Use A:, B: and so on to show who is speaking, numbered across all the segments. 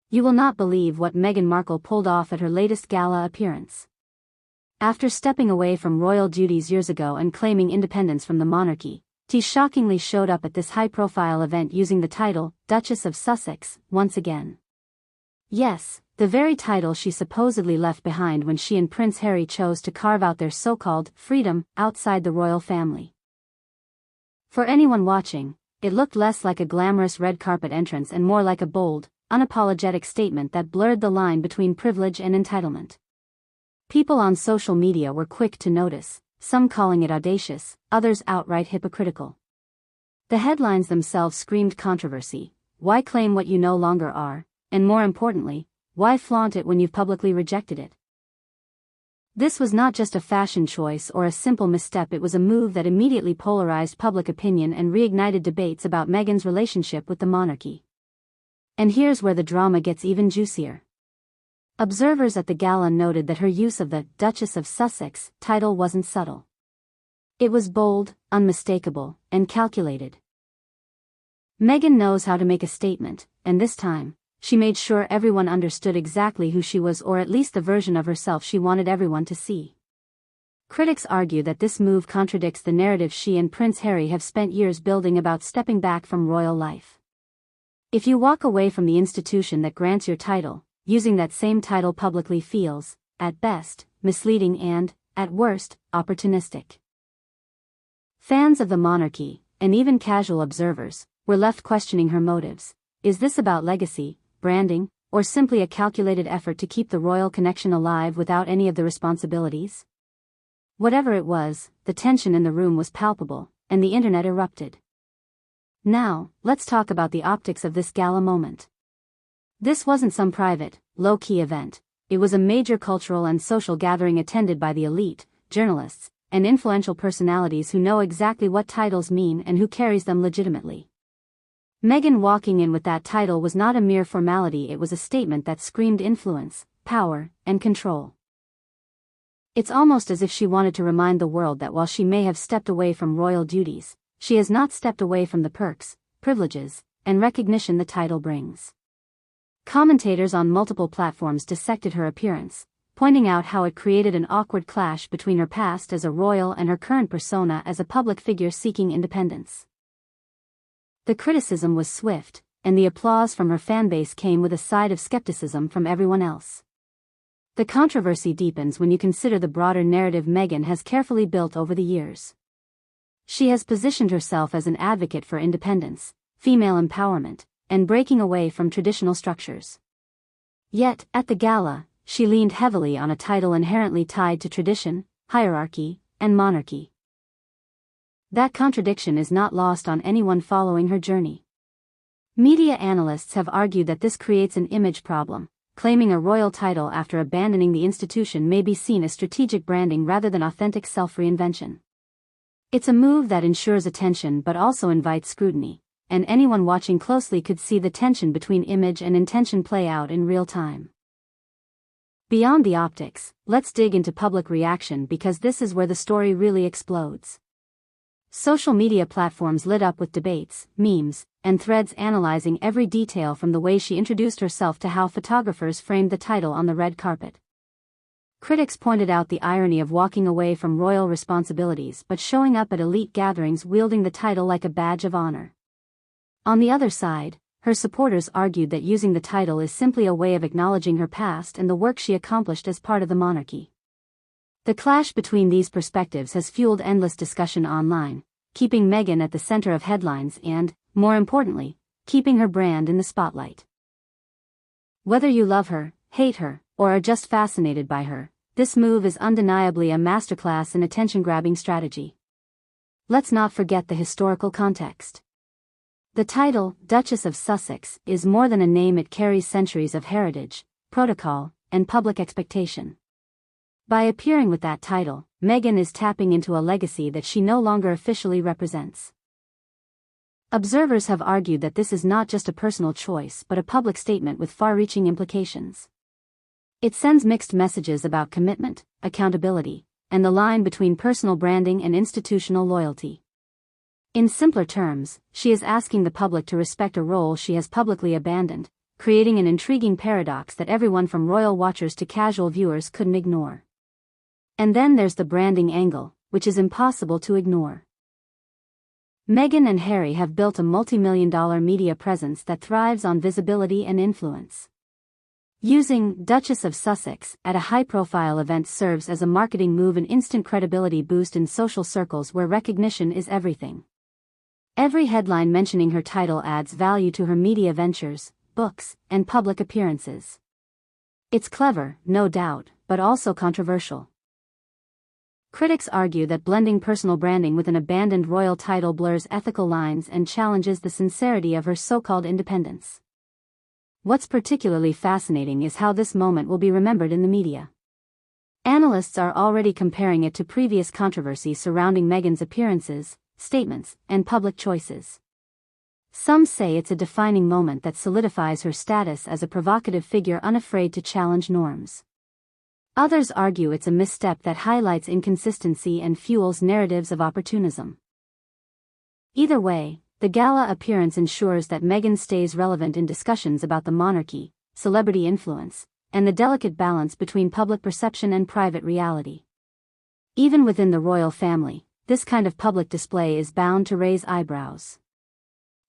A: You will not believe what Meghan Markle pulled off at her latest gala appearance. After stepping away from royal duties years ago and claiming independence from the monarchy, she shockingly showed up at this high-profile event using the title, Duchess of Sussex, once again. Yes, the very title she supposedly left behind when she and Prince Harry chose to carve out their so-called freedom outside the royal family. For anyone watching, it looked less like a glamorous red carpet entrance and more like a bold, unapologetic statement that blurred the line between privilege and entitlement. People on social media were quick to notice, some calling it audacious, others outright hypocritical. The headlines themselves screamed controversy. Why claim what you no longer are, and more importantly, why flaunt it when you've publicly rejected it? This was not just a fashion choice or a simple misstep, it was a move that immediately polarized public opinion and reignited debates about Meghan's relationship with the monarchy. And here's where the drama gets even juicier. Observers at the gala noted that her use of the Duchess of Sussex title wasn't subtle. It was bold, unmistakable, and calculated. Meghan knows how to make a statement, and this time, she made sure everyone understood exactly who she was, or at least the version of herself she wanted everyone to see. Critics argue that this move contradicts the narrative she and Prince Harry have spent years building about stepping back from royal life. If you walk away from the institution that grants your title, using that same title publicly feels, at best, misleading and, at worst, opportunistic. Fans of the monarchy, and even casual observers, were left questioning her motives. Is this about legacy, branding, or simply a calculated effort to keep the royal connection alive without any of the responsibilities? Whatever it was, the tension in the room was palpable, and the internet erupted. Now, let's talk about the optics of this gala moment. This wasn't some private, low-key event. It was a major cultural and social gathering attended by the elite, journalists, and influential personalities who know exactly what titles mean and who carries them legitimately. Meghan walking in with that title was not a mere formality, it was a statement that screamed influence, power, and control. It's almost as if she wanted to remind the world that while she may have stepped away from royal duties, she has not stepped away from the perks, privileges, and recognition the title brings. Commentators on multiple platforms dissected her appearance, pointing out how it created an awkward clash between her past as a royal and her current persona as a public figure seeking independence. The criticism was swift, and the applause from her fanbase came with a side of skepticism from everyone else. The controversy deepens when you consider the broader narrative Meghan has carefully built over the years. She has positioned herself as an advocate for independence, female empowerment, and breaking away from traditional structures. Yet, at the gala, she leaned heavily on a title inherently tied to tradition, hierarchy, and monarchy. That contradiction is not lost on anyone following her journey. Media analysts have argued that this creates an image problem. Claiming a royal title after abandoning the institution may be seen as strategic branding rather than authentic self-reinvention. It's a move that ensures attention but also invites scrutiny, and anyone watching closely could see the tension between image and intention play out in real time. Beyond the optics, let's dig into public reaction because this is where the story really explodes. Social media platforms lit up with debates, memes, and threads analyzing every detail from the way she introduced herself to how photographers framed the title on the red carpet. Critics pointed out the irony of walking away from royal responsibilities but showing up at elite gatherings wielding the title like a badge of honor. On the other side, her supporters argued that using the title is simply a way of acknowledging her past and the work she accomplished as part of the monarchy. The clash between these perspectives has fueled endless discussion online, keeping Meghan at the center of headlines and, more importantly, keeping her brand in the spotlight. Whether you love her, hate her, or are just fascinated by her, this move is undeniably a masterclass in attention-grabbing strategy. Let's not forget the historical context. The title, Duchess of Sussex, is more than a name, it carries centuries of heritage, protocol, and public expectation. By appearing with that title, Meghan is tapping into a legacy that she no longer officially represents. Observers have argued that this is not just a personal choice but a public statement with far-reaching implications. It sends mixed messages about commitment, accountability, and the line between personal branding and institutional loyalty. In simpler terms, she is asking the public to respect a role she has publicly abandoned, creating an intriguing paradox that everyone from royal watchers to casual viewers couldn't ignore. And then there's the branding angle, which is impossible to ignore. Meghan and Harry have built a multi-million-dollar media presence that thrives on visibility and influence. Using Duchess of Sussex at a high-profile event serves as a marketing move, an instant credibility boost in social circles where recognition is everything. Every headline mentioning her title adds value to her media ventures, books, and public appearances. It's clever, no doubt, but also controversial. Critics argue that blending personal branding with an abandoned royal title blurs ethical lines and challenges the sincerity of her so-called independence. What's particularly fascinating is how this moment will be remembered in the media. Analysts are already comparing it to previous controversies surrounding Meghan's appearances, statements, and public choices. Some say it's a defining moment that solidifies her status as a provocative figure unafraid to challenge norms. Others argue it's a misstep that highlights inconsistency and fuels narratives of opportunism. Either way, the gala appearance ensures that Meghan stays relevant in discussions about the monarchy, celebrity influence, and the delicate balance between public perception and private reality. Even within the royal family, this kind of public display is bound to raise eyebrows.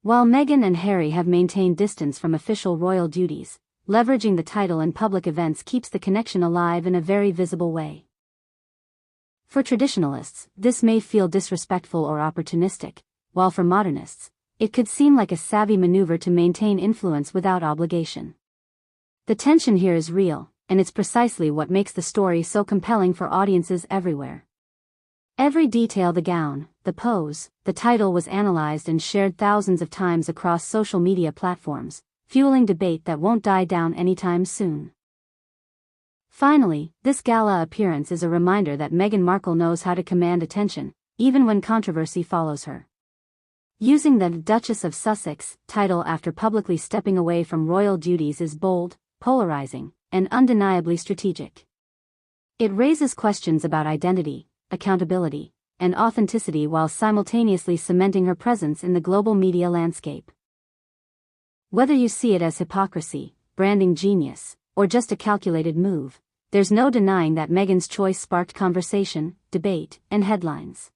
A: While Meghan and Harry have maintained distance from official royal duties, leveraging the title in public events keeps the connection alive in a very visible way. For traditionalists, this may feel disrespectful or opportunistic, while for modernists, it could seem like a savvy maneuver to maintain influence without obligation. The tension here is real, and it's precisely what makes the story so compelling for audiences everywhere. Every detail, the gown, the pose, the title was analyzed and shared thousands of times across social media platforms, fueling debate that won't die down anytime soon. Finally, this gala appearance is a reminder that Meghan Markle knows how to command attention, even when controversy follows her. Using the Duchess of Sussex title after publicly stepping away from royal duties is bold, polarizing, and undeniably strategic. It raises questions about identity, accountability, and authenticity while simultaneously cementing her presence in the global media landscape. Whether you see it as hypocrisy, branding genius, or just a calculated move, there's no denying that Meghan's choice sparked conversation, debate, and headlines.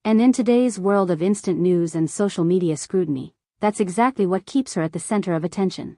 A: And in today's world of instant news and social media scrutiny, that's exactly what keeps her at the center of attention.